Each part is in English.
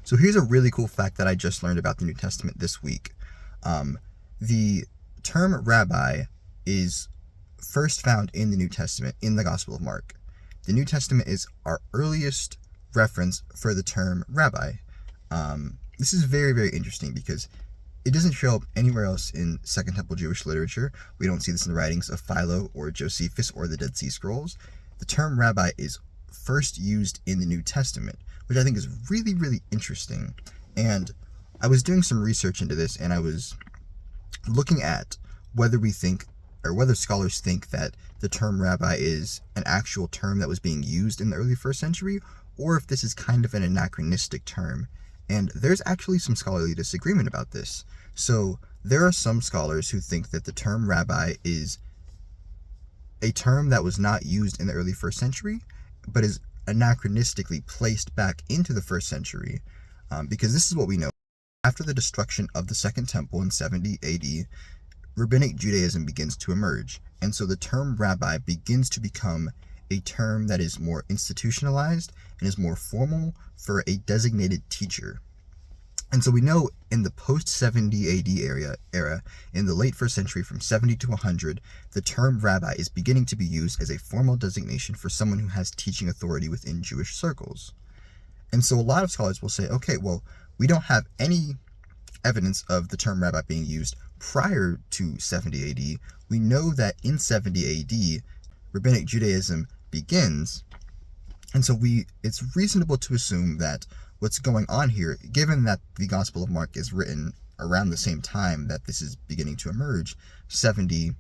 So here's a really cool fact that I just learned about the New Testament this week. The term rabbi is first found in the New Testament in the Gospel of Mark. The New Testament is our earliest reference for the term rabbi. This is very, very interesting because it doesn't show up anywhere else in Second Temple Jewish literature. We don't see this in the writings of Philo or Josephus or the Dead Sea Scrolls. The term rabbi is first used in the New Testament, which I think is really, really interesting. And I was doing some research into this, and I was looking at whether scholars think that the term rabbi is an actual term that was being used in the early first century, or if this is kind of an anachronistic term. And there's actually some scholarly disagreement about this. So there are some scholars who think that the term rabbi is a term that was not used in the early first century, but is anachronistically placed back into the first century, because this is what we know. After the destruction of the Second Temple in 70 AD, Rabbinic Judaism begins to emerge, and so the term rabbi begins to become a term that is more institutionalized and is more formal for a designated teacher. And so we know in the post-70 AD era, in the late first century from 70 to 100, the term rabbi is beginning to be used as a formal designation for someone who has teaching authority within Jewish circles. And so a lot of scholars will say, okay, well, we don't have any evidence of the term rabbi being used prior to 70 AD. We know that in 70 AD, Rabbinic Judaism begins, and so it's reasonable to assume that what's going on here, given that the Gospel of Mark is written around the same time that this is beginning to emerge, 70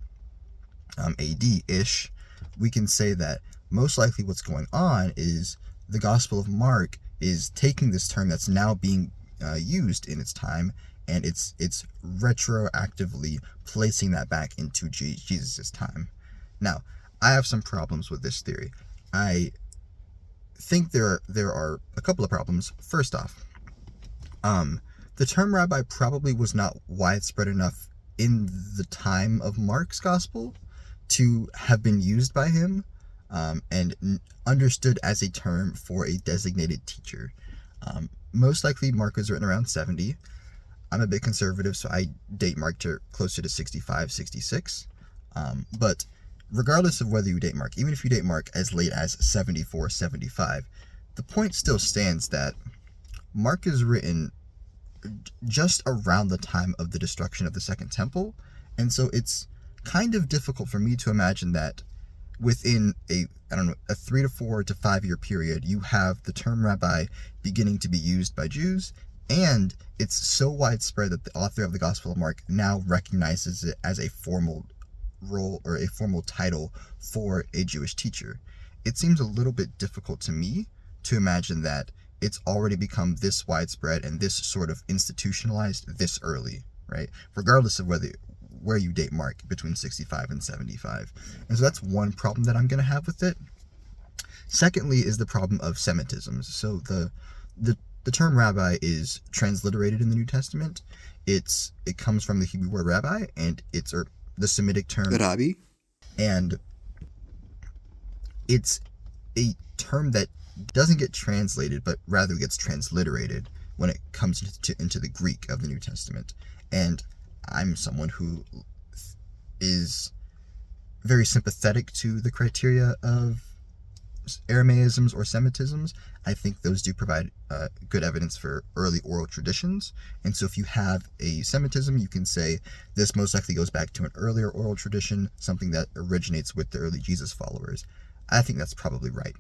AD-ish, we can say that most likely what's going on is the Gospel of Mark is taking this term that's now being used in its time, and it's retroactively placing that back into Jesus' time. Now, I have some problems with this theory. I think there are a couple of problems. First off, the term rabbi probably was not widespread enough in the time of Mark's gospel to have been used by him and understood as a term for a designated teacher. Most likely Mark was written around 70. I'm a bit conservative, so I date Mark to closer to 65, 66. But regardless of whether you date Mark, even if you date Mark as late as 74, 75, the point still stands that Mark is written just around the time of the destruction of the Second Temple, and so it's kind of difficult for me to imagine that within a 3 to 4 to 5 year period, you have the term rabbi beginning to be used by Jews, and it's so widespread that the author of the Gospel of Mark now recognizes it as a formal role or a formal title for a Jewish teacher. It seems a little bit difficult to me to imagine that it's already become this widespread and this sort of institutionalized this early, right? Regardless of where you date Mark, between 65 and 75. And so that's one problem that I'm going to have with it. Secondly is the problem of Semitisms. So the term rabbi is transliterated in the New Testament. It comes from the Hebrew word rabbi, and it's the Semitic term Rabbi, and it's a term that doesn't get translated, but rather gets transliterated when it comes into the Greek of the New Testament. And I'm someone who is very sympathetic to the criteria of Aramaisms or Semitisms. I think those do provide good evidence for early oral traditions. And so if you have a Semitism, you can say this most likely goes back to an earlier oral tradition, something that originates with the early Jesus followers. I think that's probably right.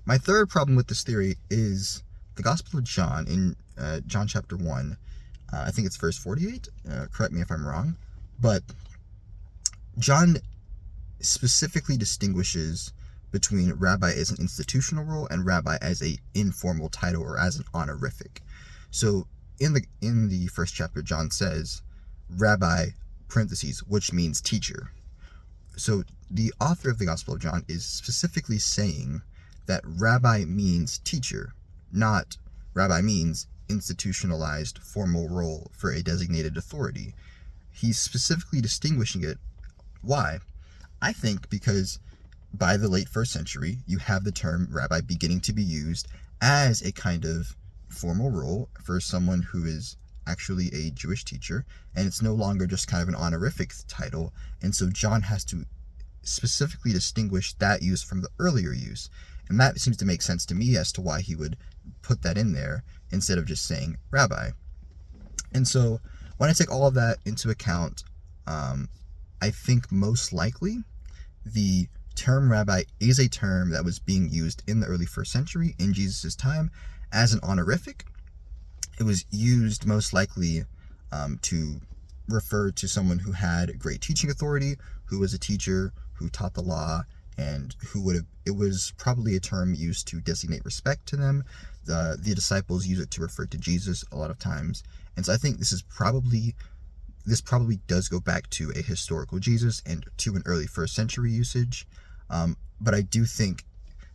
My third problem with this theory is the Gospel of John in John chapter 1. I think it's verse 48. Correct me if I'm wrong. But John specifically distinguishes between rabbi as an institutional role and rabbi as a informal title or as an honorific. So in the first chapter, John says rabbi, parentheses, which means teacher. So the author of the Gospel of John is specifically saying that rabbi means teacher, not rabbi means institutionalized formal role for a designated authority. He's specifically distinguishing it. Why? I think because by the late first century, you have the term rabbi beginning to be used as a kind of formal role for someone who is actually a Jewish teacher, and it's no longer just kind of an honorific title. And so John has to specifically distinguish that use from the earlier use. And that seems to make sense to me as to why he would put that in there instead of just saying rabbi. And so when I take all of that into account, I think most likely the term rabbi is a term that was being used in the early first century in Jesus' time as an honorific. It was used most likely to refer to someone who had great teaching authority, who was a teacher, who taught the law, and it was probably a term used to designate respect to them. The disciples use it to refer to Jesus a lot of times. And so I think this probably does go back to a historical Jesus and to an early first century usage. But I do think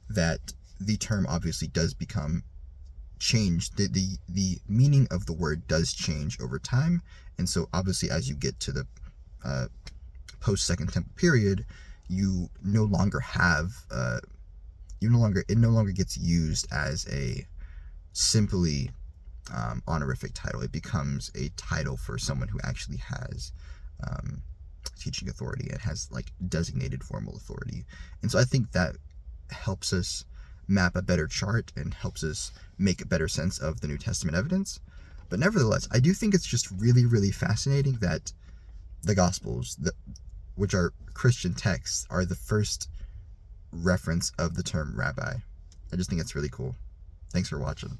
that the term obviously does become changed. The meaning of the word does change over time. And so obviously as you get to the post Second Temple period, you no longer have it no longer gets used as a simply honorific title. It becomes a title for someone who actually has teaching authority and has like designated formal authority. And so I think that helps us map a better chart and helps us make a better sense of the New Testament evidence. But nevertheless, I do think it's just really, really fascinating that the Gospels, which are Christian texts, are the first reference of the term rabbi. I just think it's really cool. Thanks for watching.